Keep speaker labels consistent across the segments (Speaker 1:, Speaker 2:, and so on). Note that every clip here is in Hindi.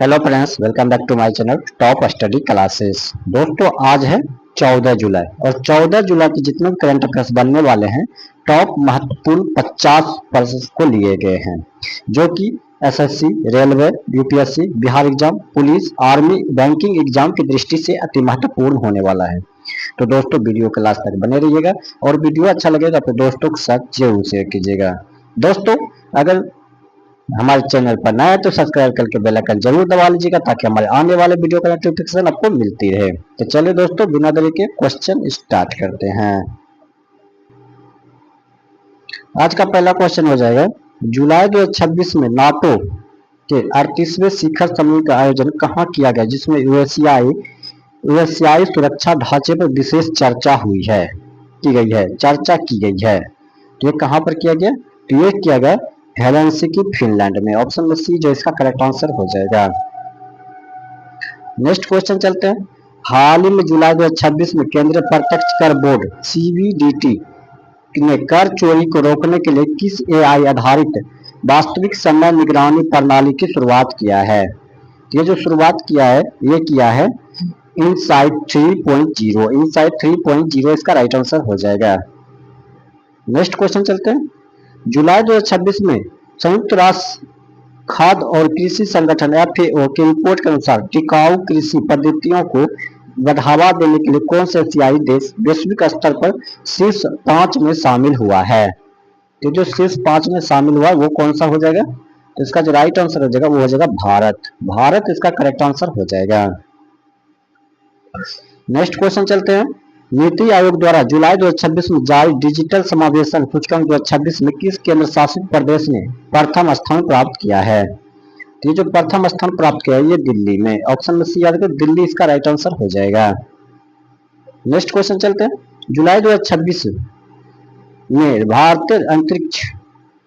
Speaker 1: Hello friends, welcome back to my channel top study classes. दोस्तों, आज है 14 जुलाई और 14 जुलाई के जितने भी करंट अफेयर्स बनने वाले हैं, टॉप महत्वपूर्ण 50 प्रश्न को लिए गए हैं, जो कि SSC, railway, UPSC, Bihar exam, police, army, banking exam की दृष्टि से अति महत्वपूर्ण होने वाला है। तो दोस्तों, वीडियो के लास्ट तक बने रहिएगा और वीडियो अच्छा लगेगा तो दोस्तों के साथ जरूर शेयर कीजिएगा। दोस्तों, अगर हमारे चैनल पर नया है तो सब्सक्राइब करके बेल आइकन जरूर दबा लीजिएगा ताकि हमारे आने वाले वीडियो का नोटिफिकेशन आपको मिलती रहे। तो चलिए दोस्तों, बिना देरी के क्वेश्चन स्टार्ट करते हैं। आज का पहला क्वेश्चन हो जाएगा, जुलाई 2026 में नाटो के 38वें शिखर सम्मेलन का आयोजन कहाँ किया गया, जिसमें यूएसआई सुरक्षा ढांचे पर विशेष चर्चा हुई है, चर्चा की गई है। तो ये कहाँ पर किया गया? तो ये किया गया हेलसिंकी, फिनलैंड में। ऑप्शन में सी जो इसका करेक्ट आंसर हो जाएगा। नेक्स्ट क्वेश्चन चलते हैं। हाल ही में जुलाई 2026 में केंद्रीय प्रत्यक्ष कर बोर्ड सीबीडीटी ने कर चोरी को रोकने के लिए किस एआई आधारित वास्तविक समय निगरानी प्रणाली की शुरुआत किया है? ये जो शुरुआत किया है, ये किया है इनसाइट 3.0। इनसाइट 3.0 इसका राइट आंसर हो जाएगा। नेक्स्ट क्वेश्चन चलते हैं। जुलाई 2026 में संयुक्त राष्ट्र खाद्य और कृषि संगठन FAO के रिपोर्ट के अनुसार टिकाऊ कृषि पद्धतियों को बढ़ावा देने के लिए कौन सा एशियाई देश वैश्विक स्तर पर शीर्ष 5 में शामिल हुआ है? तो जो शीर्ष 5 में शामिल हुआ वो कौन सा हो जाएगा? तो इसका जो राइट आंसर हो जाएगा वो हो जाएगा भारत। भारत इसका करेक्ट आंसर हो जाएगा। नेक्स्ट क्वेश्चन चलते हैं। नीति आयोग द्वारा जुलाई 2026 में जारी डिजिटल समावेशन सूचकांक 2026 में किस केंद्र शासित प्रदेश ने प्रथम स्थान प्राप्त किया है? तो ये जो प्रथम स्थान प्राप्त किया है ये दिल्ली में। ऑप्शन में सी याद करें, दिल्ली इसका राइट आंसर हो जाएगा। नेक्स्ट क्वेश्चन चलते हैं। जुलाई 2026 में भारतीय अंतरिक्ष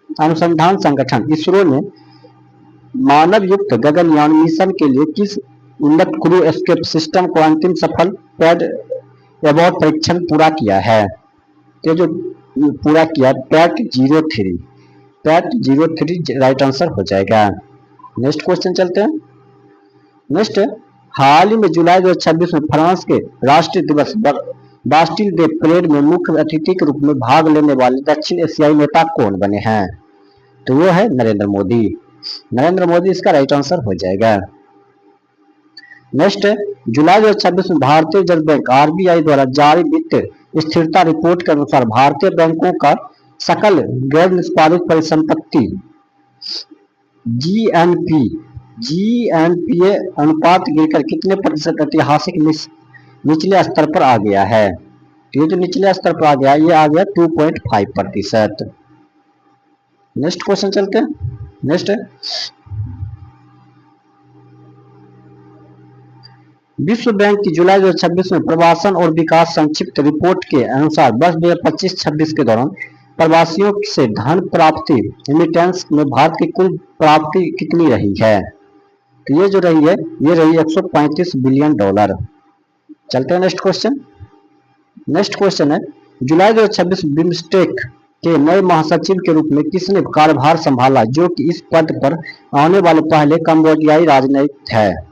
Speaker 1: अनुसंधान संगठन इसरो ने मानव युक्त गगनयान मिशन के लिए किस उन्नत क्रू एस्केप सिस्टम को अंतिम सफल पैड एबॉर्ट परीक्षण पूरा किया है? तो जो पूरा किया पैट 03 राइट आंसर हो जाएगा। नेक्स्ट क्वेश्चन चलते हैं। नेक्स्ट, हाल ही में जुलाई 2026 में फ्रांस के राष्ट्रीय दिवस बास्टिल डे परेड में मुख्य अतिथि के रूप में भाग लेने वाले दक्षिण एशियाई नेता कौन बने हैं? तो वो है नरेंद्र मोदी। नरेंद्र मोदी इसका राइट आंसर हो जाएगा। नेक्स्ट, जुलाई 2026 में भारतीय रिजर्व बैंक RBI द्वारा जारी वित्तीय स्थिरता रिपोर्ट के अनुसार भारतीय बैंकों का सकल गैर निष्पादित परिसंपत्ति GNPA अनुपात गिरकर कितने प्रतिशत ऐतिहासिक निचले स्तर पर आ गया है? ये जो निचले स्तर पर आ गया ये आ गया 2.5%। नेक्स्ट क्वेश्चन चलते हैं। नेक्स्ट, विश्व बैंक की जुलाई 2026 में प्रवासन और विकास संक्षिप्त रिपोर्ट के अनुसार वर्ष 2025-26 के दौरान प्रवासियों से धन प्राप्ति रेमिटेंस में भारत की कुल प्राप्ति कितनी रही है? तो ये जो रही है ये रही $135 बिलियन। चलते हैं नेक्स्ट क्वेश्चन। नेक्स्ट क्वेश्चन है, जुलाई 2026 बिम्स्टेक के नए महासचिव के रूप में किसने कार्यभार संभाला, जो कि इस पद पर आने वाले पहले कंबोडियाई राजनयिक है?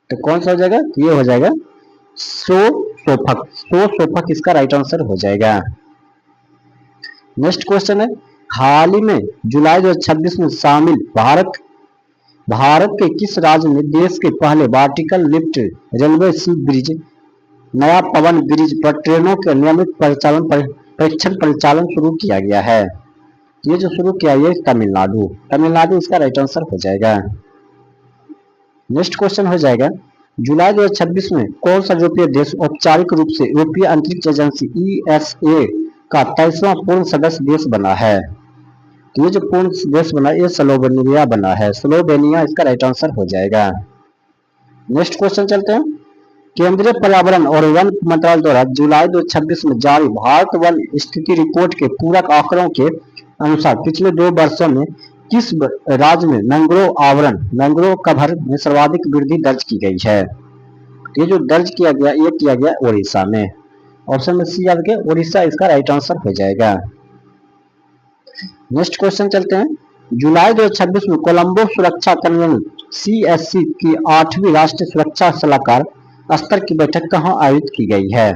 Speaker 1: तो कौन सा हो जाएगा? ये हो जाएगा सो सोफक इसका राइट आंसर हो जाएगा। नेक्स्ट क्वेश्चन है, हाल ही में जुलाई 2026 में शामिल भारत के किस राज्य में देश के पहले वर्टिकल लिफ्ट रेलवे सी ब्रिज नया पवन ब्रिज पर ट्रेनों के नियमित परीक्षण परिचालन शुरू किया गया है? ये जो शुरू किया है तमिलनाडु इसका राइट आंसर हो जाएगा। नेक्स्ट क्वेश्चन हो जाएगा, जुलाई 2026 में कौन सा यूरोपीय देश औपचारिक रूप से यूरोपीय अंतरिक्ष एजेंसी ESA का 23वां पूर्ण सदस्य देश बना है? तो ये जो पूर्ण देश बना ये स्लोवेनिया बना है। स्लोवेनिया इसका राइट आंसर हो जाएगा। नेक्स्ट क्वेश्चन चलते हैं। केंद्रीय पर्यावरण और वन मंत्रालय द्वारा जुलाई 2026 में जारी भारत वन स्थिति रिपोर्ट के पूरक आंकड़ों के अनुसार पिछले 2 वर्षों में किस राज्य में मैंग्रोव कवर में सर्वाधिक वृद्धि दर्ज की गई है? ये जो दर्ज किया गया ओडिशा में। ऑप्शन में सी याद के ओडिशा इसका राइट आंसर हो जाएगा। नेक्स्ट क्वेश्चन चलते हैं। जुलाई 2026 में कोलंबो सुरक्षा कन्वेंशन CSC की 8वीं राष्ट्रीय सुरक्षा सलाहकार स्तर की बैठक कहाँ आयोजित की गई है?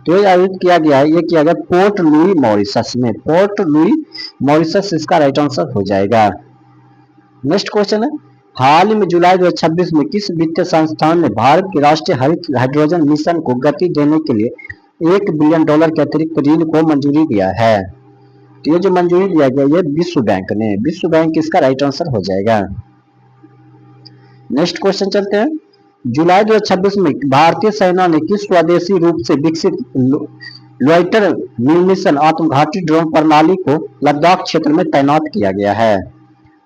Speaker 1: तो ये आयोजित किया गया है, ये किया गया पोर्ट लुई मॉरिशस में। पोर्ट लुई मॉरिशस इसका राइट आंसर हो जाएगा। नेक्स्ट क्वेश्चन है, हाल ही में जुलाई 2026 में किस वित्तीय संस्थान ने भारत के राष्ट्रीय हरित हाइड्रोजन मिशन को गति देने के लिए $1 बिलियन के अतिरिक्त ऋण को मंजूरी दिया है? तो ये जो मंजूरी दिया गया ये विश्व बैंक ने, विश्व बैंक इसका राइट आंसर हो जाएगा। नेक्स्ट क्वेश्चन चलते हैं, जुलाई 2026 में भारतीय सेना ने किस स्वदेशी रूप से विकसित लॉइटर म्यूनिशन आत्मघाती ड्रोन प्रणाली को लद्दाख क्षेत्र में तैनात किया गया है?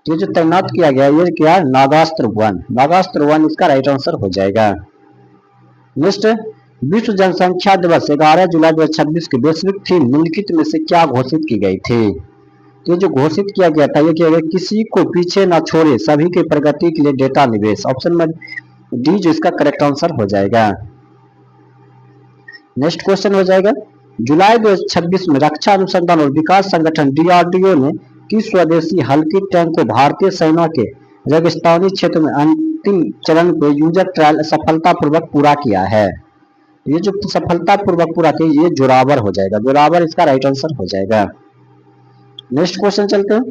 Speaker 1: ये जो तैनात किया गया ये क्या है? नागास्त्र 1, नागास्त्र 1 इसका राइट आंसर हो जाएगा। नेक्स्ट, विश्व जनसंख्या दिवस 11 जुलाई 2026 की वैश्विक थीम निम्नलिखित में से क्या घोषित की गई थी? ये जो घोषित किया गया था ये किया गया किसी को पीछे ना छोड़े, सभी की प्रगति के लिए डेटा निवेश। ऑप्शन में डी जो इसका करेक्ट आंसर हो जाएगा। नेक्स्ट क्वेश्चन हो जाएगा, जुलाई 2026 में रक्षा अनुसंधान और विकास संगठन DRDO ने किस स्वदेशी हल्की टैंक को भारतीय सेना के रेगिस्तानी क्षेत्र में अंतिम चरण को यूजर ट्रायल सफलतापूर्वक पूरा किया है? ये जो सफलतापूर्वक पूरा किया ये जोरावर हो जाएगा, जोरावर इसका राइट आंसर हो जाएगा। नेक्स्ट क्वेश्चन चलते हैं,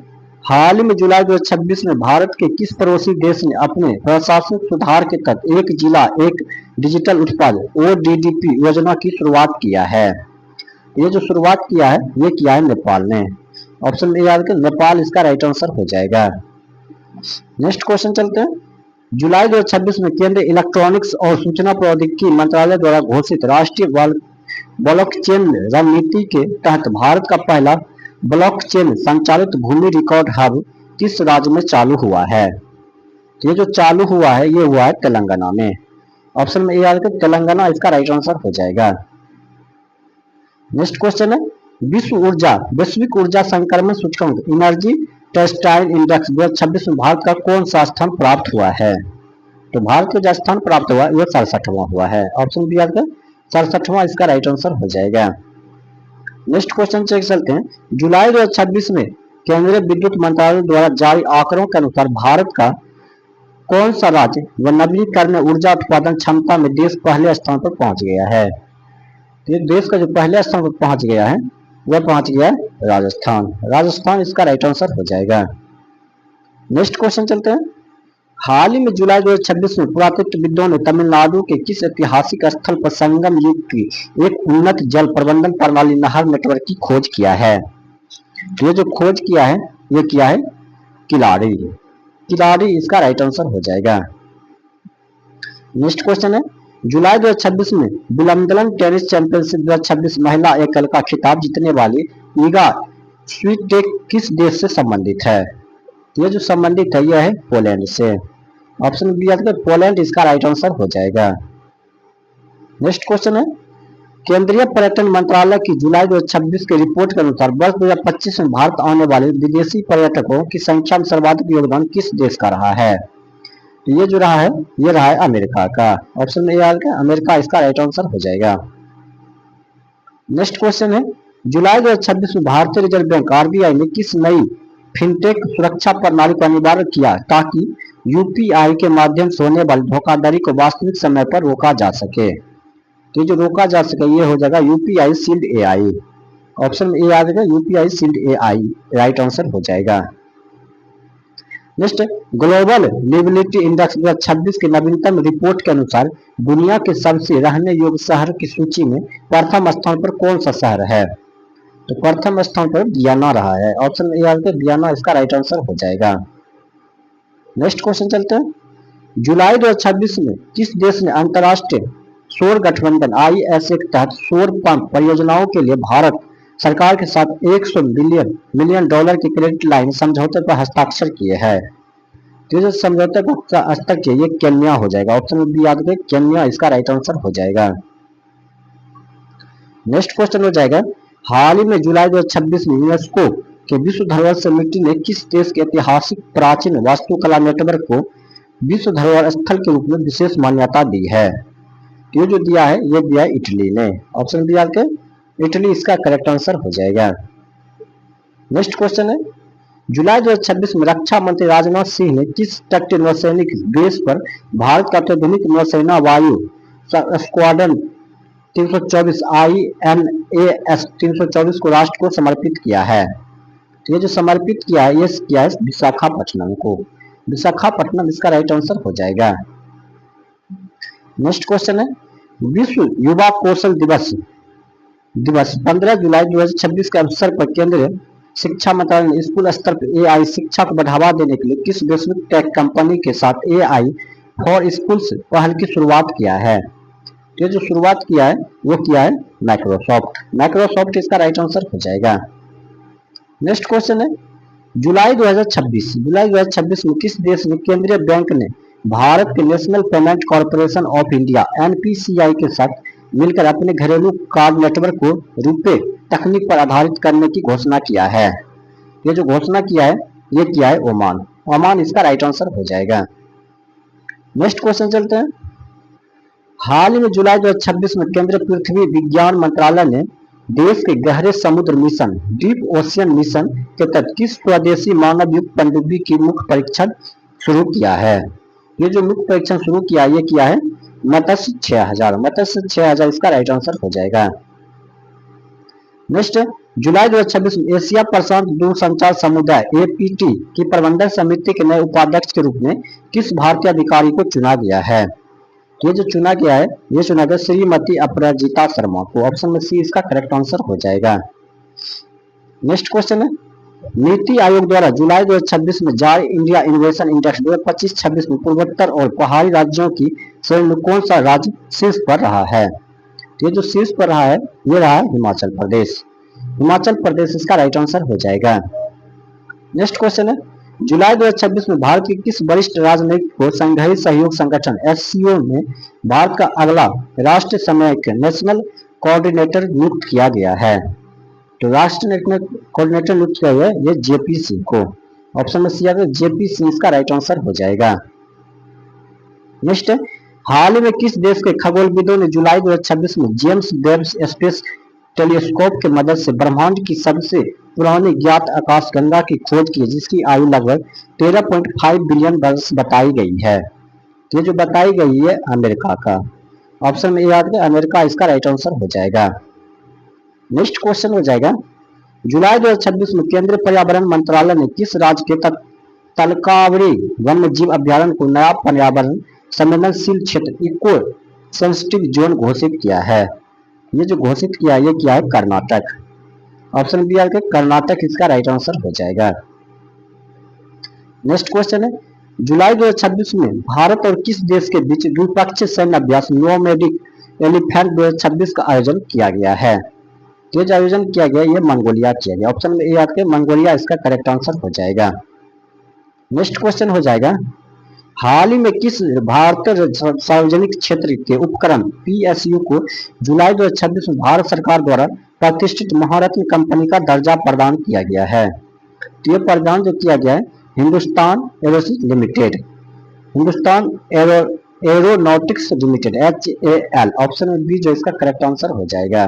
Speaker 1: हाल ही में जुलाई 2026 में भारत के किस पड़ोसी देश ने अपने प्रशासनिक सुधार के तहत एक जिला एक डिजिटल उत्पाद ODDP योजना की शुरुआत किया है? ये जो शुरुआत किया है ये किया है नेपाल ने। ऑप्शन ए याद करें, नेपाल इसका राइट आंसर हो जाएगा। नेक्स्ट क्वेश्चन चलते हैं, जुलाई 2026 में केंद्रीय इलेक्ट्रॉनिक्स और सूचना प्रौद्योगिकी मंत्रालय द्वारा घोषित राष्ट्रीय ब्लॉकचेन रणनीति के तहत भारत का पहला ब्लॉकचेन संचालित भूमि रिकॉर्ड हब किस राज्य में चालू हुआ है? ये जो चालू हुआ है ये हुआ है तेलंगाना में। ऑप्शन में ए याद करें, तेलंगाना इसका राइट आंसर हो जाएगा। नेक्स्ट क्वेश्चन है, वैश्विक ऊर्जा संक्रमण सूचकांक एनर्जी टेस्टाइल इंडेक्स 2026 में भारत का कौन सा स्थान प्राप्त हुआ है? तो भारत को जो स्थान प्राप्त हुआ ये 67वां हुआ है। ऑप्शन बी याद करें, 67वां इसका राइट आंसर हो जाएगा। नेक्स्ट क्वेश्चन चेक चलते हैं, जुलाई 2026 में केंद्रीय विद्युत मंत्रालय द्वारा जारी आंकड़ों के अनुसार भारत का कौन सा राज्य व नवीकरणीय ऊर्जा उत्पादन क्षमता में देश पहले स्थान पर पहुंच गया है? ये देश का जो पहले स्थान पर पहुंच गया है वह पहुंच गया है राजस्थान, राजस्थान इसका राइट आंसर हो जाएगा। नेक्स्ट क्वेश्चन चलते हैं, हाल ही में जुलाई 2026 में पुरातत्वविदों ने तमिलनाडु के किस ऐतिहासिक स्थल पर संगम युग की एक उन्नत जल प्रबंधन प्रणाली नहर नेटवर्क की खोज किया है? ये जो खोज किया है ये किया है किलाड़ी, किलाड़ी इसका राइट आंसर हो जाएगा। नेक्स्ट क्वेश्चन है, जुलाई 2026 में विंबलडन टेनिस चैंपियनशिप 2026 महिला एकल का खिताब जीतने वाली ईगा स्वीटेक किस देश से संबंधित है? ये जो संबंधित है यह है पोलैंड से। ऑप्शन बी याद करें, पोलैंड इसका राइट आंसर हो जाएगा। नेक्स्ट क्वेश्चन है, केंद्रीय पर्यटन मंत्रालय की जुलाई 2026 की रिपोर्ट के अनुसार वर्ष 2025 में भारत आने वाले विदेशी पर्यटकों की संख्या में सर्वाधिक योगदान किस देश का रहा है? ये जो रहा है ये रहा है अमेरिका का। ऑप्शन में याद करें, अमेरिका इसका राइट आंसर हो जाएगा। नेक्स्ट क्वेश्चन है, जुलाई 2026 में भारतीय रिजर्व बैंक RBI ने किस नई फिनटेक सुरक्षा प्रणाली को अनिवार्य किया ताकि UPI के माध्यम से होने वाली धोखाधड़ी को वास्तविक समय पर रोका जा सके? तो जो रोका जा सके ये हो जाएगा UPI शील्ड AI। ऑप्शन में ए आ जाएगा, UPI shield AI right answer हो जाएगा। नेक्स्ट, ग्लोबल लिविलिटी इंडेक्स 2026 की नवीनतम रिपोर्ट के अनुसार दुनिया के सबसे रहने योग्य शहर की सूची में प्रथम स्थान पर कौन सा शहर है? तो प्रथम स्थान पर वियना रहा है। ऑप्शन में ए आ जाएगा, वियना इसका राइट आंसर हो जाएगा। नेक्स्ट क्वेश्चन चलते हैं, जुलाई 2026 में किस देश ने अंतरराष्ट्रीय सौर गठबंधन ISA के तहत सौर पंप परियोजनाओं के लिए भारत सरकार के साथ $100 मिलियन की क्रेडिट लाइन समझौते पर हस्ताक्षर किए हैं? तो जो समझौते पर हस्ताक्षर किए ये केन्या हो जाएगा। ऑप्शन में बी याद करें, केन्या इसका राइट आंसर हो जाएगा। नेक्स्ट क्वेश्चन हो जाएगा, हाल ही में जुलाई 2026 में यूनेस्को के विश्व धरोहर समिति ने किस देश के ऐतिहासिक प्राचीन वास्तुकला नेटवर्क को विश्व धरोहर स्थल के रूप में विशेष मान्यता दी है? ये जो दिया है ये दिया है इटली ने। ऑप्शन बी याद करें, इटली इसका करेक्ट आंसर हो जाएगा। नेक्स्ट क्वेश्चन है, जुलाई 2026 में रक्षा मंत्री राजनाथ सिंह ने किस तटीय नौसैनिक बेस पर भारत का अत्याधुनिक नौसेना वायु स्क्वाड्रन 324 INAS 324 को राष्ट्र को समर्पित किया है? तो ये जो समर्पित किया है, ये किया है विशाखापट्टनम को। विशाखापट्टनम इसका राइट आंसर हो जाएगा। नेक्स्ट क्वेश्चन है, विश्व युवा कौशल दिवस 15 जुलाई 2026 के अवसर पर केंद्रीय शिक्षा मंत्रालय ने स्कूल स्तर पर AI शिक्षा को बढ़ावा देने के लिए किस वैश्विक टेक कंपनी के साथ AI फॉर स्कूल्स पहल की शुरुआत किया है? ये जो शुरुआत किया है वो किया है माइक्रोसॉफ्ट इसका राइट आंसर हो जाएगा। नेक्स्ट क्वेश्चन है, जुलाई 2026 में किस देश में केंद्रीय बैंक ने भारत के national payment corporation of India NPCI के साथ मिलकर अपने घरेलू कार्ड नेटवर्क को रुपे तकनीक पर आधारित करने की घोषणा किया है? ये जो घोषणा किया है ये किया है ओमान इसका राइट आंसर हो जाएगा। नेक्स्ट क्वेश्चन चलते हैं, हाल ही में जुलाई 2026 में केंद्रीय पृथ्वी विज्ञान मंत्रालय ने देश के गहरे समुद्र मिशन डीप ओशियन मिशन के तहत किस स्वदेशी मानव युक्त पनडुब्बी की मुख्य परीक्षण शुरू किया है? ये जो मुख्य परीक्षण शुरू किया है ये किया है मत्स्य 6000 इसका राइट आंसर हो जाएगा। नेक्स्ट, जुलाई 2026 में एशिया प्रशांत दूरसंचार समुदाय APT की प्रबंधन समिति के नए उपाध्यक्ष के रूप में किस भारतीय अधिकारी को चुना गया है? ये जो चुना गया है ये चुना गया श्रीमती अपराजिता शर्मा को। ऑप्शन में सी इसका करेक्ट आंसर हो जाएगा। नेक्स्ट क्वेश्चन है, नीति आयोग द्वारा जुलाई 2026 में जारी इंडिया इनोवेशन इंडेक्स 2025-26 में पूर्वोत्तर और पहाड़ी राज्यों की श्रेणी में कौन सा राज्य शीर्ष पर रहा है? ये जो शीर्ष पर रहा है ये रहा है हिमाचल प्रदेश इसका राइट आंसर हो जाएगा। नेक्स्ट क्वेश्चन है, जुलाई 2026 में भारत के किस वरिष्ठ राजनयिक को संघीय सहयोग संगठन SCO में भारत का अगला राष्ट्रीय समन्वयक नेशनल कोऑर्डिनेटर नियुक्त किया गया है? तो राष्ट्रीय कोऑर्डिनेटर नियुक्त किया गया है ये JP सिंह को। ऑप्शन में सी आ गया JP सिंह इसका राइट आंसर हो जाएगा। नेक्स्ट, हाल ही में किस देश के खगोलविदों ने जुलाई 2026 में जेम्स वेब स्पेस टेलीस्कोप के मदद से ब्रह्मांड की सबसे पुरानी ज्ञात आकाशगंगा की खोज की, जिसकी आयु लगभग 13.5 बिलियन वर्ष बताई गई है? ये जो बताई गई है अमेरिका का। ऑप्शन में याद है अमेरिका इसका राइट आंसर हो जाएगा। नेक्स्ट क्वेश्चन हो जाएगा, जुलाई 2026 में केंद्रीय पर्यावरण मंत्रालय ने किस राज्य के तलकावरी वन्य जीव अभ्यारण्य को नया पर्यावरण संवेदनशील क्षेत्र इको सेंसिटिव जोन घोषित किया है? ये जो घोषित किया है ये क्या है Karnataka. Option B are Karnataka इसका राइट आंसर हो जाएगा। नेक्स्ट क्वेश्चन है, जुलाई 2026 में भारत और किस देश के बीच द्विपक्षीय सैन्य अभ्यास नोमैडिक एलिफेंट 2026 का आयोजन किया गया है? ये जो आयोजन किया गया ये मंगोलिया किया गया। ऑप्शन में ए याद करें मंगोलिया इसका करेक्ट आंसर हो जाएगा। नेक्स्ट क्वेश्चन हो जाएगा, हाल ही में किस भारतीय सार्वजनिक क्षेत्र के उपक्रम PSU को जुलाई 2026 में भारत सरकार द्वारा प्रतिष्ठित महारत्न कंपनी का दर्जा प्रदान किया गया है? तो ये प्रदान जो किया गया है Hindustan aeronautics limited HAL। Option में बी जो इसका करेक्ट आंसर हो जाएगा।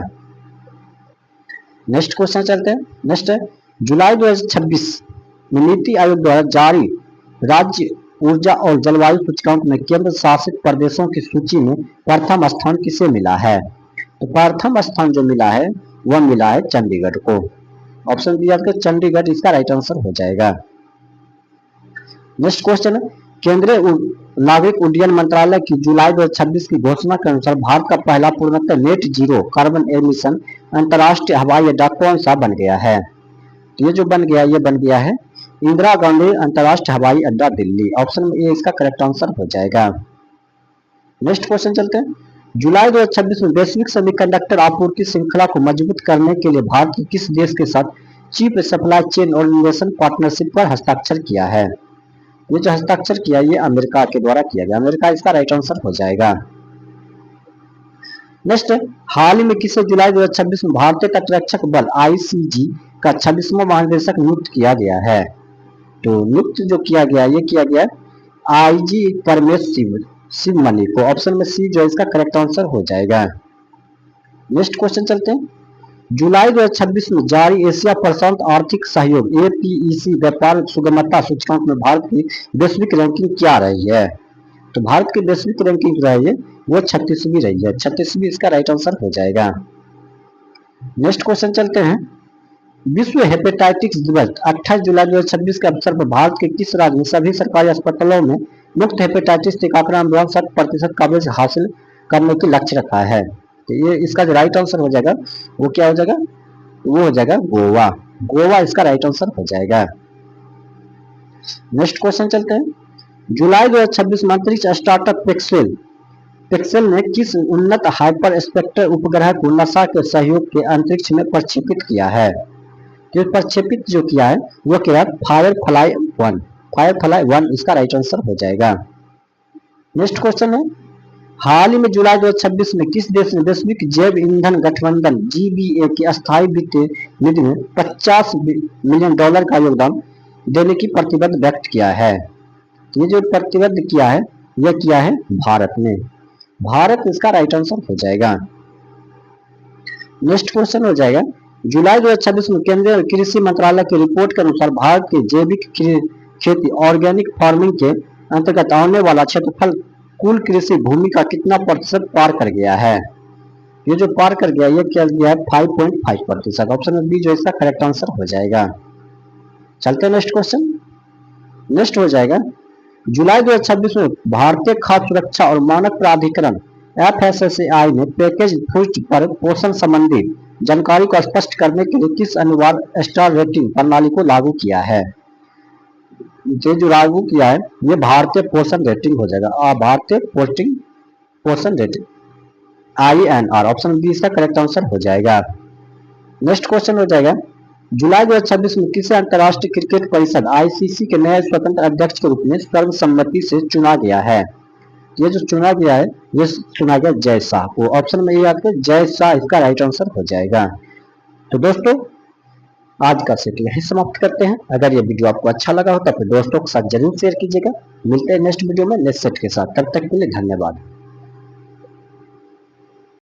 Speaker 1: नेक्स्ट क्वेश्चन चलते हैं। नेक्स्ट है, जुलाई 2026 में नीति आयोग द्वारा जारी राज्य ऊर्जा और जलवायु सूचकांक में केंद्र शासित प्रदेशों की सूची में प्रथम स्थान किसे मिला है? तो प्रथम स्थान जो मिला है वह मिला है चंडीगढ़ को। ऑप्शन बी आपका चंडीगढ़ इसका राइट आंसर हो जाएगा। नेक्स्ट क्वेश्चन है, केंद्रीय नागरिक उड्डयन मंत्रालय की जुलाई 2026 की घोषणा के अनुसार भारत का पहला पूर्णतः नेट जीरो कार्बन एमिशन अंतर्राष्ट्रीय हवाई अड्डा कौन सा बन गया है? ये जो बन गया है इंदिरा गांधी अंतर्राष्ट्रीय हवाई अड्डा दिल्ली। ऑप्शन में ए इसका करेक्ट आंसर हो जाएगा। नेक्स्ट क्वेश्चन चलते हैं, जुलाई 2026 में वैश्विक सेमीकंडक्टर आपूर्ति श्रृंखला को मजबूत करने के लिए भारत के किस देश के साथ chief supply chain organisation partnership पर हस्ताक्षर किया है? ये जो हस्ताक्षर किया ये अमेरिका के द्वारा किया गया। अमेरिका इसका राइट आंसर हो जाएगा। नेक्स्ट, हाल ही में किसे जुलाई 2026 में भारतीय तटरक्षक बल ICG का 26वां महानिदेशक नियुक्त किया गया है? तो नियुक्त जो किया गया ये किया गया IG परमेश शिव मणि को। ऑप्शन में सी जो इसका करेक्ट आंसर हो जाएगा। नेक्स्ट क्वेश्चन चलते हैं, जुलाई 2026 में जारी एशिया प्रशांत आर्थिक सहयोग APEC व्यापार सुगमता सूचकांक में भारत की वैश्विक रैंकिंग क्या रही है? तो भारत की वैश्विक रैंकिंग रही है वो 36वीं रही है। 36वीं इसका राइट आंसर हो जाएगा। नेक्स्ट क्वेश्चन चलते हैं। विश्व हेपेटाइटिस दिवस 28 जुलाई 2026 के अवसर पर भारत के किस राज्य में सभी सरकारी अस्पतालों में मुफ्त हेपेटाइटिस टीकाकरण अभियान 100% कवरेज हासिल करने की लक्ष्य रखा है? तो ये इसका जो राइट आंसर हो जाएगा वो क्या हो जाएगा? वो हो जाएगा गोवा। गोवा इसका राइट आंसर हो जाएगा। नेक्स्ट क्वेश्चन चलते हैं। जुलाई 2026 में अंतरिक्ष स्टार्टअप पिक्सेल ने किस उन्नत हाइपर स्पेक्टर उपग्रह को नासा के सहयोग के अंतरिक्ष में प्रक्षेपित किया है? जो प्रक्षेपित जो किया है वो क्या है? फायरफ्लाई 1 इसका राइट आंसर हो जाएगा। नेक्स्ट क्वेश्चन है। हाल ही में जुलाई 2026 में किस देश ने वैश्विक जैव ईंधन गठबंधन GBA की अस्थायी वित्तीय निधि में $50 मिलियन का योगदान देने की प्रतिबद्ध व्यक्त किया है? ये जो प्रतिबद्ध किया है यह किया है भारत ने। भारत इसका राइट आंसर हो जाएगा। नेक्स्ट क्वेश्चन हो जाएगा। जुलाई 2026 में केंद्रीय कृषि मंत्रालय की रिपोर्ट के अनुसार भारत के जैविक खेती ऑर्गेनिक फार्मिंग के अंतर्गत आने वाला क्षेत्रफल कुल कृषि भूमि का कितना प्रतिशत पार कर गया है? ये जो पार कर गया ये क्या गया है? 5.5%। ऑप्शन बी जो इसका करेक्ट आंसर हो जाएगा। चलते हैं नेक्स्ट क्वेश्चन। नेक्स्ट हो जाएगा। जुलाई 2026 में भारतीय खाद्य सुरक्षा और मानक प्राधिकरण FSSAI ने पैकेज फूड पर पोषण संबंधी जानकारी को स्पष्ट करने के लिए किस अनिवार्य स्टार रेटिंग प्रणाली को लागू किया है? जो लागू किया है ये भारतीय पोषण रेटिंग हो जाएगा। भारतीय पोषण रेटिंग INR। ऑप्शन बी इसका करेक्ट आंसर हो जाएगा। नेक्स्ट क्वेश्चन हो जाएगा। जुलाई 2026 में किसे अंतर्राष्ट्रीय क्रिकेट परिषद ICC के नए स्वतंत्र अध्यक्ष के रूप में सर्वसम्मति से चुना गया है? ये जो चुना गया है ये चुना गया जय शाह को। ऑप्शन में ये आपके जय शाह इसका राइट आंसर हो जाएगा। तो दोस्तों आज का सेट यही समाप्त करते हैं। अगर ये वीडियो आपको अच्छा लगा हो तो अपने दोस्तों के साथ जरूर शेयर कीजिएगा। मिलते हैं नेक्स्ट वीडियो में नेक्स्ट सेट के साथ। तब तक के लिए धन्यवाद।